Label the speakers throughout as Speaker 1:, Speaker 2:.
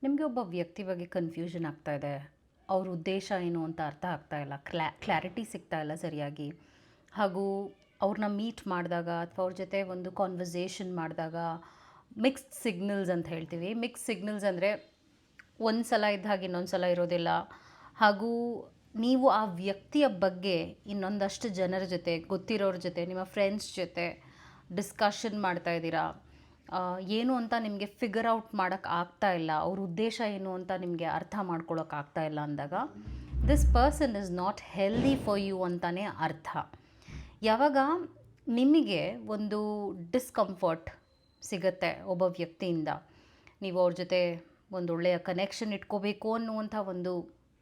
Speaker 1: ನಿಮಗೆ ಒಬ್ಬ ವ್ಯಕ್ತಿ ಬಗ್ಗೆ ಕನ್ಫ್ಯೂಷನ್ ಆಗ್ತಾ ಇದೆ. ಅವ್ರ ಉದ್ದೇಶ ಏನು ಅಂತ ಅರ್ಥ ಆಗ್ತಾ ಇಲ್ಲ, ಕ್ಲಾರಿಟಿ ಸಿಗ್ತಾ ಇಲ್ಲ ಸರಿಯಾಗಿ. ಹಾಗೂ ಅವ್ರನ್ನ ಮೀಟ್ ಮಾಡಿದಾಗ ಅಥವಾ ಅವ್ರ ಜೊತೆ ಒಂದು ಕಾನ್ವರ್ಸೇಷನ್ ಮಾಡಿದಾಗ ಮಿಕ್ಸ್ಡ್ ಸಿಗ್ನಲ್ಸ್ ಅಂತ ಹೇಳ್ತೀವಿ. ಮಿಕ್ಸ್ ಸಿಗ್ನಲ್ಸ್ ಅಂದರೆ ಒಂದು ಸಲ ಇದ್ದ ಹಾಗೆ ಇನ್ನೊಂದು ಸಲ ಇರೋದಿಲ್ಲ. ಹಾಗೂ ನೀವು ಆ ವ್ಯಕ್ತಿಯ ಬಗ್ಗೆ ಇನ್ನೊಂದಷ್ಟು ಜನರ ಜೊತೆ, ಗೊತ್ತಿರೋರ ಜೊತೆ, ನಿಮ್ಮ ಫ್ರೆಂಡ್ಸ್ ಜೊತೆ ಡಿಸ್ಕಷನ್ ಮಾಡ್ತಾಯಿದ್ದೀರಾ. ಏನು ಅಂತ ನಿಮಗೆ ಫಿಗರ್ ಔಟ್ ಮಾಡೋಕ್ಕೆ ಆಗ್ತಾ ಇಲ್ಲ, ಅವ್ರ ಉದ್ದೇಶ ಏನು ಅಂತ ನಿಮಗೆ ಅರ್ಥ ಮಾಡ್ಕೊಳ್ಳೋಕೆ ಆಗ್ತಾ ಇಲ್ಲ ಅಂದಾಗ this person is not healthy for you ಅಂತಲೇ ಅರ್ಥ. ಯಾವಾಗ ನಿಮಗೆ ಒಂದು ಡಿಸ್ಕಂಫರ್ಟ್ ಸಿಗುತ್ತೆ ಒಬ್ಬ ವ್ಯಕ್ತಿಯಿಂದ, ನೀವು ಅವ್ರ ಜೊತೆ ಒಂದು ಒಳ್ಳೆಯ ಕನೆಕ್ಷನ್ ಇಟ್ಕೋಬೇಕು ಅನ್ನುವಂಥ ಒಂದು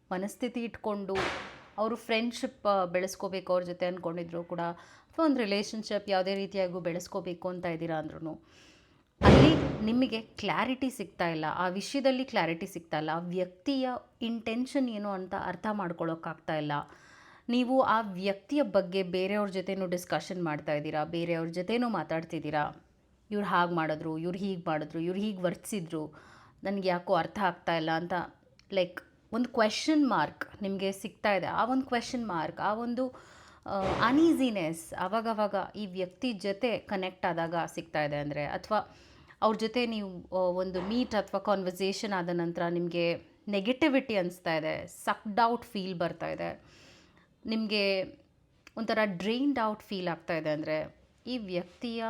Speaker 1: ಮನಸ್ಥಿತಿ ಇಟ್ಕೊಂಡು ಅವರು ಫ್ರೆಂಡ್ಶಿಪ್ ಬೆಳೆಸ್ಕೋಬೇಕು ಅವ್ರ ಜೊತೆ ಅಂದ್ಕೊಂಡಿದ್ರು ಕೂಡ, ಅಥವಾ ಒಂದು ರಿಲೇಷನ್ಶಿಪ್ ಯಾವುದೇ ರೀತಿಯಾಗೂ ಬೆಳೆಸ್ಕೋಬೇಕು ಅಂತ ಇದ್ದೀರಾ ಅಂದ್ರೂ ಅಲ್ಲಿ ನಿಮಗೆ ಕ್ಲಾರಿಟಿ ಸಿಗ್ತಾ ಇಲ್ಲ, ಆ ವಿಷಯದಲ್ಲಿ ಕ್ಲಾರಿಟಿ ಸಿಗ್ತಾ ಇಲ್ಲ, ಆ ವ್ಯಕ್ತಿಯ ಇಂಟೆನ್ಷನ್ ಏನು ಅಂತ ಅರ್ಥ ಮಾಡ್ಕೊಳ್ಳೋಕ್ಕಾಗ್ತಾ ಇಲ್ಲ. ನೀವು ಆ ವ್ಯಕ್ತಿಯ ಬಗ್ಗೆ ಬೇರೆಯವ್ರ ಜೊತೆನೂ ಡಿಸ್ಕಷನ್ ಮಾಡ್ತಾ ಇದ್ದೀರಾ, ಬೇರೆಯವ್ರ ಜೊತೆನೂ ಮಾತಾಡ್ತಿದ್ದೀರಾ. ಇವ್ರು ಹಾಗೆ ಮಾಡಿದ್ರು, ಇವ್ರು ಹೀಗೆ ಮಾಡಿದ್ರು, ಇವ್ರು ಹೀಗೆ ವರ್ತಿಸಿದ್ರು, ನನಗೆ ಯಾಕೋ ಅರ್ಥ ಆಗ್ತಾ ಇಲ್ಲ ಅಂತ ಲೈಕ್ ಒಂದು ಕ್ವೆಶ್ಚನ್ ಮಾರ್ಕ್ ನಿಮಗೆ ಸಿಗ್ತಾ ಇದೆ. ಆ ಒಂದು ಕ್ವೆಶ್ಚನ್ ಮಾರ್ಕ್, ಆ ಒಂದು ಅನೀಸಿನೆಸ್ ಆವಾಗವಾಗ ಈ ವ್ಯಕ್ತಿ ಜೊತೆ ಕನೆಕ್ಟ್ ಆದಾಗ ಸಿಗ್ತಾ ಇದೆ ಅಂದರೆ, ಅಥವಾ ಅವ್ರ ಜೊತೆ ನೀವು ಒಂದು ಮೀಟ್ ಅಥವಾ ಕಾನ್ವರ್ಸೇಷನ್ ಆದ ನಂತರ ನಿಮಗೆ ನೆಗೆಟಿವಿಟಿ ಅನಿಸ್ತಾ ಇದೆ, ಸಕ್ಡ್ ಔಟ್ ಫೀಲ್ ಬರ್ತಾ ಇದೆ, ನಿಮಗೆ ಒಂಥರ ಡ್ರೈನ್ಡ್ ಔಟ್ ಫೀಲ್ ಆಗ್ತಾ ಇದೆ ಅಂದರೆ ಈ ವ್ಯಕ್ತಿಯ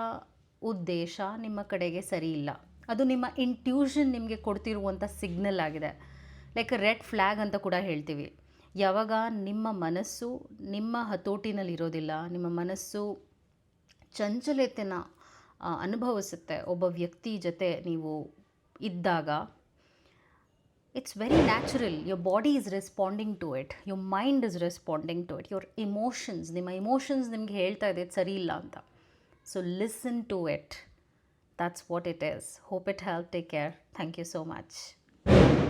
Speaker 1: ಉದ್ದೇಶ ನಿಮ್ಮ ಕಡೆಗೆ ಸರಿ ಇಲ್ಲ. ಅದು ನಿಮ್ಮ ಇಂಟ್ಯೂಷನ್ ನಿಮಗೆ ಕೊಡ್ತಿರುವಂಥ ಸಿಗ್ನಲ್ ಆಗಿದೆ. ಲೈಕ್ ರೆಡ್ ಫ್ಲ್ಯಾಗ್ ಅಂತ ಕೂಡ ಹೇಳ್ತೀವಿ. ಯಾವಾಗ ನಿಮ್ಮ ಮನಸ್ಸು ನಿಮ್ಮ ಹತೋಟಿನಲ್ಲಿರೋದಿಲ್ಲ, ನಿಮ್ಮ ಮನಸ್ಸು ಚಂಚಲತೆನ ಅನುಭವಿಸುತ್ತೆ ಒಬ್ಬ ವ್ಯಕ್ತಿ ಜೊತೆ ನೀವು ಇದ್ದಾಗ, it's very natural. Your body is responding to it, your mind is responding to it, your emotions, ನಿಮ್ಮ ಇಮೋಷನ್ಸ್ ನಿಮಗೆ ಹೇಳ್ತಾ ಇದೆ ಸರಿ ಇಲ್ಲ ಅಂತ. So listen to it. That's what it is. Hope it helped. Take care. Thank you so much.